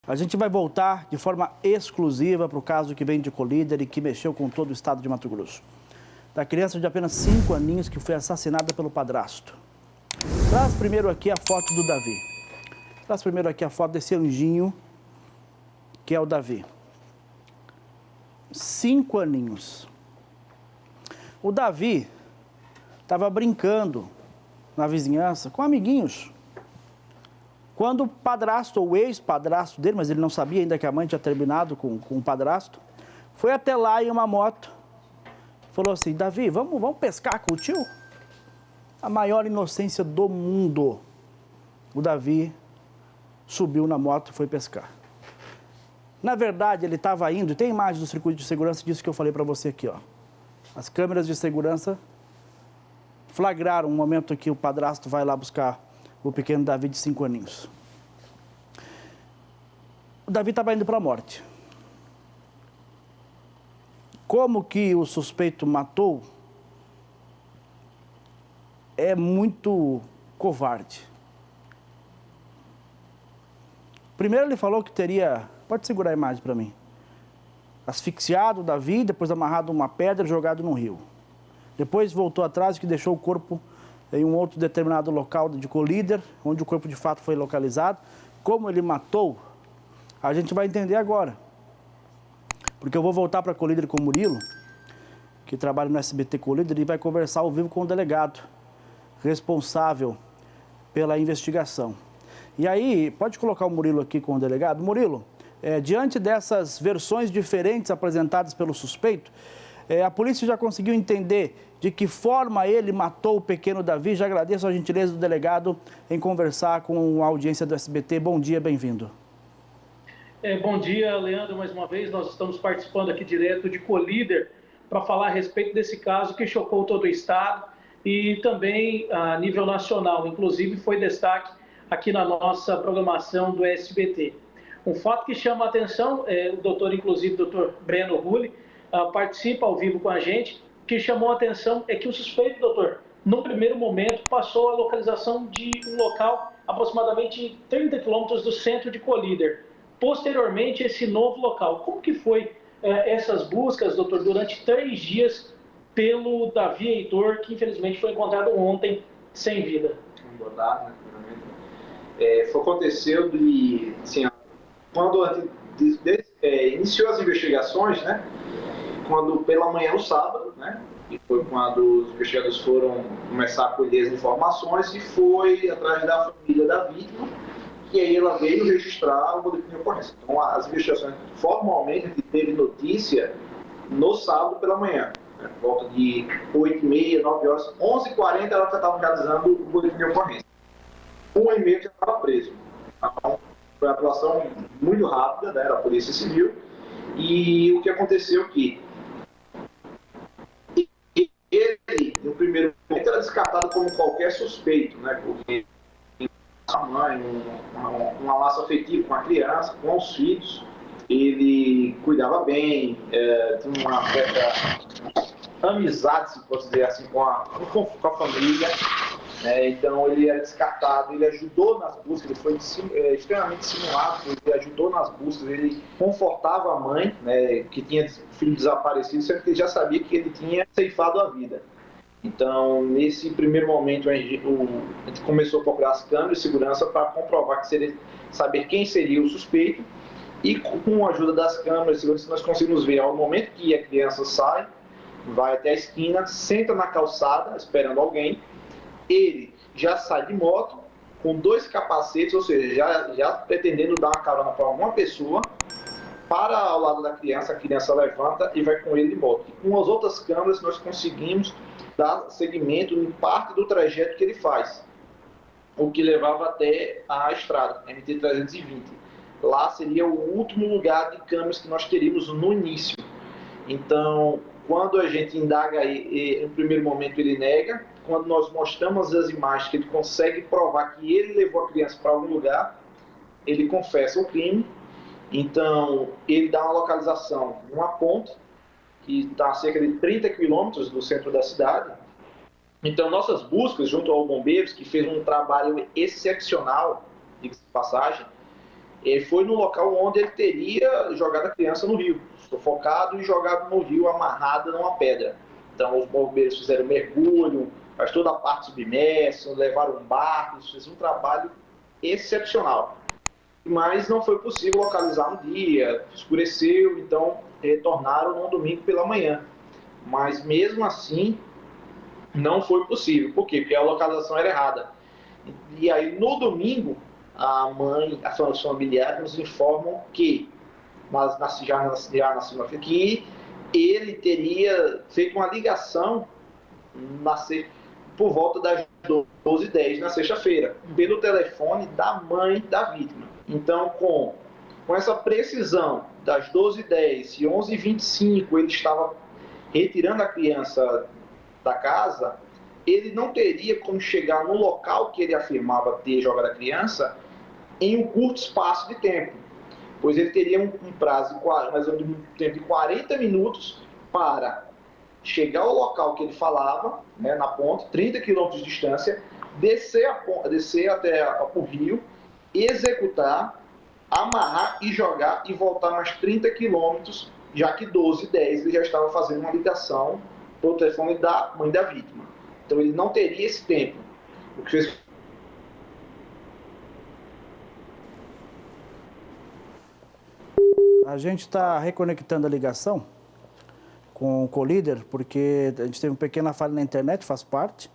A gente vai voltar de forma exclusiva para o caso que vem de Colíder e que mexeu com todo o estado de Mato Grosso. Da criança de apenas 5 aninhos que foi assassinada pelo padrasto. Traz primeiro aqui a foto do Davi. Traz primeiro aqui a foto desse anjinho, que é o Davi. 5 aninhos. O Davi estava brincando na vizinhança com amiguinhos. Quando o padrasto, ou o ex-padrasto dele, mas ele não sabia ainda que a mãe tinha terminado com o padrasto, foi até lá em uma moto, falou assim: Davi, vamos pescar com o tio? A maior inocência do mundo. O Davi subiu na moto e foi pescar. Na verdade, ele estava indo, tem imagem do circuito de segurança disso que eu falei para você aqui, ó. As câmeras de segurança flagraram um momento que o padrasto vai lá buscar o pequeno Davi de 5 aninhos. O Davi estava indo para a morte. Como que o suspeito matou é muito covarde. Primeiro ele falou que teria, pode segurar a imagem para mim, asfixiado o Davi, depois amarrado uma pedra e jogado no rio. Depois voltou atrás e que deixou o corpo em um outro determinado local de Colíder, onde o corpo de fato foi localizado. Como ele matou, a gente vai entender agora. Porque eu vou voltar para Colíder com o Murilo, que trabalha no SBT Colíder, e vai conversar ao vivo com o delegado responsável pela investigação. E aí, pode colocar o Murilo aqui com o delegado. Murilo, diante dessas versões diferentes apresentadas pelo suspeito, a polícia já conseguiu entender de que forma ele matou o pequeno Davi. Já agradeço a gentileza do delegado em conversar com a audiência do SBT. Bom dia, bem-vindo. Bom dia, Leandro, mais uma vez. Nós estamos participando aqui direto de Colíder para falar a respeito desse caso que chocou todo o estado e também a nível nacional. Inclusive, foi destaque aqui na nossa programação do SBT. Um fato que chama a atenção, o doutor Breno Rulli, participa ao vivo com a gente, que chamou a atenção é que o suspeito, doutor, no primeiro momento passou a localização de um local aproximadamente 30 quilômetros do centro de Colíder. Posteriormente, esse novo local. Como que foi essas buscas, doutor, durante 3 dias pelo Davi Heitor, que infelizmente foi encontrado ontem sem vida? Boa tarde, né, primeiramente. Aconteceu assim, quando a gente iniciou as investigações, né, quando pela manhã no sábado, né, e foi quando os investigadores foram começar a colher as informações e foi atrás da família da vítima, e aí ela veio registrar o boletim de ocorrência. Então, as investigações, formalmente, a gente teve notícia no sábado pela manhã, né, por volta de 8h30, 9 horas, 11h40 ela já estava realizando o boletim de ocorrência. 1h30 já estava preso. Então, foi uma atuação muito rápida, né, da Polícia Civil, e o que aconteceu aqui? Ele, no primeiro momento, era descartado como qualquer suspeito, né, porque a mãe, uma laço afetivo com a criança, com os filhos, ele cuidava bem, tinha uma certa amizade, se posso dizer assim, com a família, então ele era descartado, ele ajudou nas buscas, ele foi extremamente simulado, ele ajudou nas buscas, ele confortava a mãe, né, que tinha filho desaparecido, sendo que ele já sabia que ele tinha ceifado a vida. Então, nesse primeiro momento, a gente começou a procurar as câmeras de segurança para comprovar saber quem seria o suspeito, e com a ajuda das câmeras de segurança nós conseguimos ver ao momento que a criança sai, vai até a esquina, senta na calçada esperando alguém, ele já sai de moto com 2 capacetes, ou seja, já pretendendo dar uma carona para alguma pessoa, para ao lado da criança, a criança levanta e vai com ele de moto. E com as outras câmeras nós conseguimos dar seguimento em parte do trajeto que ele faz, o que levava até a estrada, MT-320. Lá seria o último lugar de câmeras que nós teríamos no início. Então, quando a gente indaga, no primeiro momento ele nega. Quando nós mostramos as imagens que ele consegue provar que ele levou a criança para algum lugar, ele confessa o crime. Então, ele dá uma localização numa ponte, que está a cerca de 30 quilômetros do centro da cidade. Então, nossas buscas junto aos bombeiros, que fez um trabalho excepcional, de passagem, foi no local onde ele teria jogado a criança no rio, sufocado e jogado no rio, amarrada numa pedra. Então, os bombeiros fizeram mergulho, faz toda a parte submersa, levaram barcos, fez um trabalho excepcional. Mas não foi possível localizar no dia, escureceu, então retornaram no domingo pela manhã. Mas mesmo assim, não foi possível. Por quê? Porque a localização era errada. E aí, no domingo, a mãe, os familiares nos informam que, já na segunda-feira, que ele teria feito uma ligação por volta das 12h10 na sexta-feira, pelo telefone da mãe da vítima. Então, com essa precisão das 12h10 e 11h25 ele estava retirando a criança da casa, ele não teria como chegar no local que ele afirmava ter jogado a criança em um curto espaço de tempo, pois ele teria um prazo de 40 minutos para chegar ao local que ele falava, né, na ponte, 30 km de distância, descer até o rio, executar, amarrar e jogar e voltar mais 30 km, já que 12h10 ele já estava fazendo uma ligação para o telefone da mãe da vítima. Então ele não teria esse tempo. O que fez... A gente está reconectando a ligação com o Colíder, porque a gente teve uma pequena falha na internet, faz parte,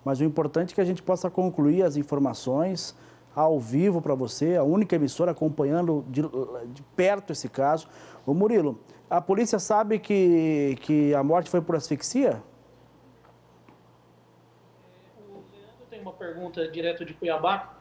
mas o importante é que a gente possa concluir as informações ao vivo para você, a única emissora acompanhando de perto esse caso. Ô Murilo, a polícia sabe que a morte foi por asfixia? O Leandro tem uma pergunta direto de Cuiabá.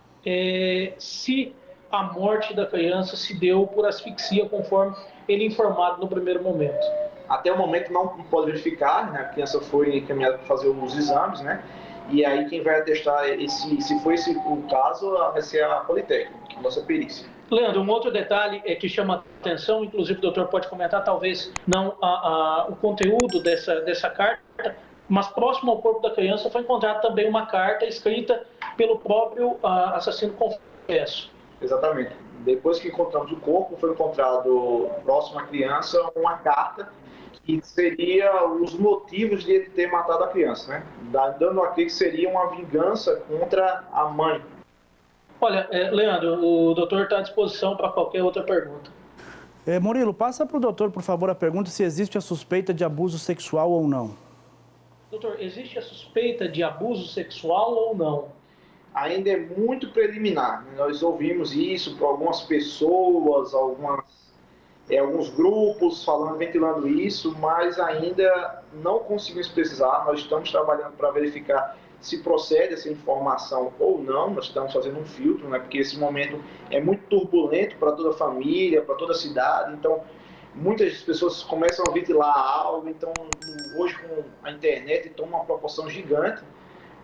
Se a morte da criança se deu por asfixia, conforme ele informado no primeiro momento. Até o momento não pode verificar, né? A criança foi encaminhada para fazer os exames, né? E aí quem vai atestar se foi esse o caso vai ser a Politécnica, a nossa perícia. Leandro, um outro detalhe que chama a atenção, inclusive o doutor pode comentar, talvez não o conteúdo dessa carta, mas próximo ao corpo da criança foi encontrada também uma carta escrita pelo próprio assassino confesso. Exatamente. Depois que encontramos o corpo, foi encontrado próximo à criança uma carta que seria os motivos de ele ter matado a criança, né? Dando aqui que seria uma vingança contra a mãe. Olha, Leandro, o doutor está à disposição para qualquer outra pergunta. Murilo, passa para o doutor, por favor, a pergunta se existe a suspeita de abuso sexual ou não. Doutor, existe a suspeita de abuso sexual ou não? Ainda é muito preliminar. Nós ouvimos isso por algumas pessoas, alguns grupos ventilando isso, mas ainda não conseguimos precisar. Nós estamos trabalhando para verificar se procede essa informação ou não. Nós estamos fazendo um filtro, né? Porque esse momento é muito turbulento para toda a família, para toda a cidade. Então, muitas pessoas começam a ventilar algo. Então, hoje com a internet toma uma proporção gigante,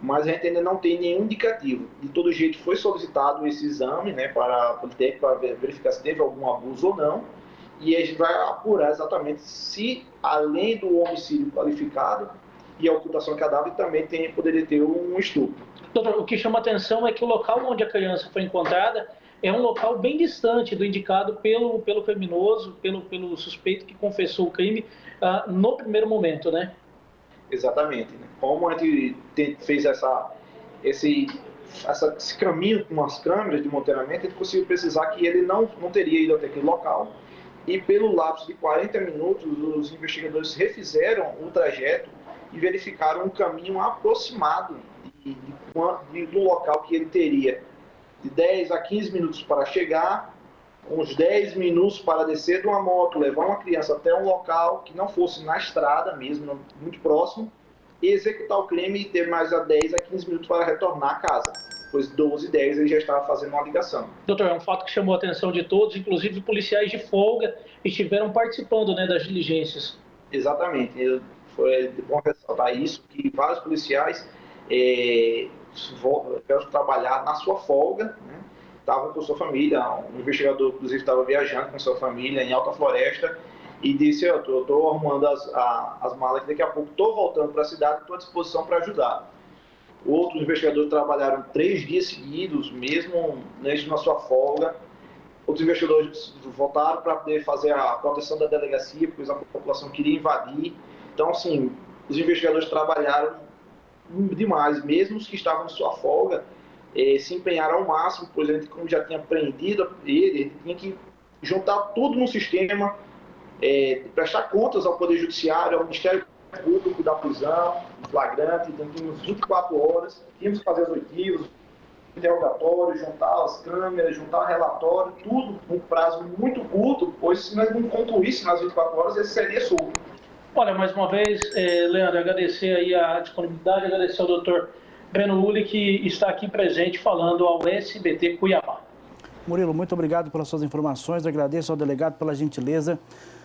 mas a gente ainda não tem nenhum indicativo. De todo jeito, foi solicitado esse exame, né, para a Politécnica, para verificar se teve algum abuso ou não. E a gente vai apurar exatamente se, além do homicídio qualificado e a ocultação de cadáver, também poderia ter um estupro. Doutor, o que chama atenção é que o local onde a criança foi encontrada é um local bem distante do indicado pelo criminoso, pelo suspeito que confessou o crime no primeiro momento, né? Exatamente. Como a gente fez esse caminho com as câmeras de monitoramento, a gente conseguiu precisar que ele não teria ido até aquele local. E pelo lapso de 40 minutos, os investigadores refizeram o trajeto e verificaram um caminho aproximado do local que ele teria de 10 a 15 minutos para chegar, uns 10 minutos para descer de uma moto, levar uma criança até um local que não fosse na estrada mesmo, muito próximo, e executar o crime e ter mais a 10 a 15 minutos para retornar à casa. Pois 12h10 ele já estava fazendo uma ligação. Doutor, é um fato que chamou a atenção de todos, inclusive policiais de folga estiveram participando, né, das diligências. Exatamente. Foi bom ressaltar isso, que vários policiais vieram trabalhar na sua folga, né? Estavam com sua família. Um investigador, inclusive, estava viajando com sua família em Alta Floresta e disse: eu estou arrumando as malas que daqui a pouco estou voltando para a cidade e estou à disposição para ajudar. Outros investigadores trabalharam 3 dias seguidos, mesmo na sua folga, outros investigadores voltaram para poder fazer a proteção da delegacia, pois a população queria invadir. Então, assim, os investigadores trabalharam demais, mesmo os que estavam em sua folga, se empenharam ao máximo, pois a gente, como já tinha prendido ele tinha que juntar tudo no sistema, prestar contas ao Poder Judiciário, ao Ministério Público da prisão, flagrante, então tínhamos 24 horas, tínhamos que fazer as oitivas, interrogatório, juntar as câmeras, juntar relatório, tudo num prazo muito curto, pois se nós não concluíssemos nas 24 horas, ele seria solto. Olha, mais uma vez, Leandro, agradecer aí a disponibilidade, agradecer ao doutor Breno Uli, que está aqui presente falando ao SBT Cuiabá. Murilo, muito obrigado pelas suas informações, agradeço ao delegado pela gentileza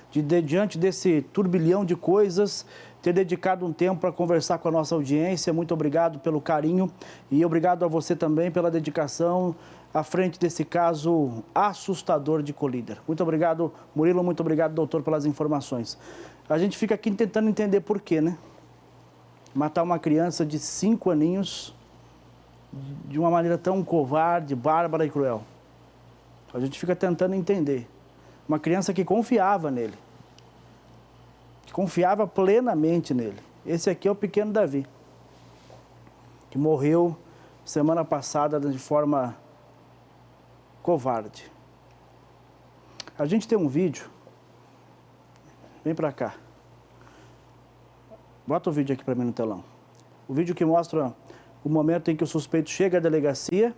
de diante desse turbilhão de coisas, ter dedicado um tempo para conversar com a nossa audiência. Muito obrigado pelo carinho e obrigado a você também pela dedicação à frente desse caso assustador de Colíder. Muito obrigado, Murilo, muito obrigado, doutor, pelas informações. A gente fica aqui tentando entender por quê, né? Matar uma criança de 5 aninhos de uma maneira tão covarde, bárbara e cruel. A gente fica tentando entender. Uma criança que confiava nele. Que confiava plenamente nele. Esse aqui é o pequeno Davi, que morreu semana passada de forma covarde. A gente tem um vídeo. Vem pra cá. Bota o vídeo aqui para mim no telão. O vídeo que mostra o momento em que o suspeito chega à delegacia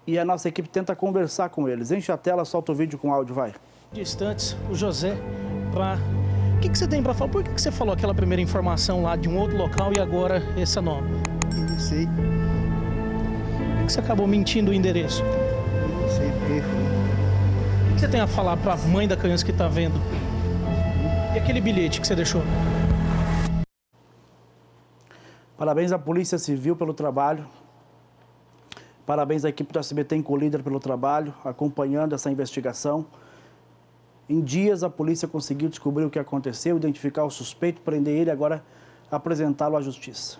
e a nossa equipe tenta conversar com eles. Enche a tela, solta o vídeo com áudio, vai. Distantes, o José, o que você tem para falar? Por que você falou aquela primeira informação lá de um outro local e agora essa nova? Não sei. Por que você acabou mentindo o endereço? Não sei porque foi. O que você tem a falar para a mãe da criança que está vendo? E aquele bilhete que você deixou? Parabéns à Polícia Civil pelo trabalho. Parabéns à equipe do SBT em Colíder pelo trabalho, acompanhando essa investigação. Em dias, a polícia conseguiu descobrir o que aconteceu, identificar o suspeito, prender ele e agora apresentá-lo à justiça.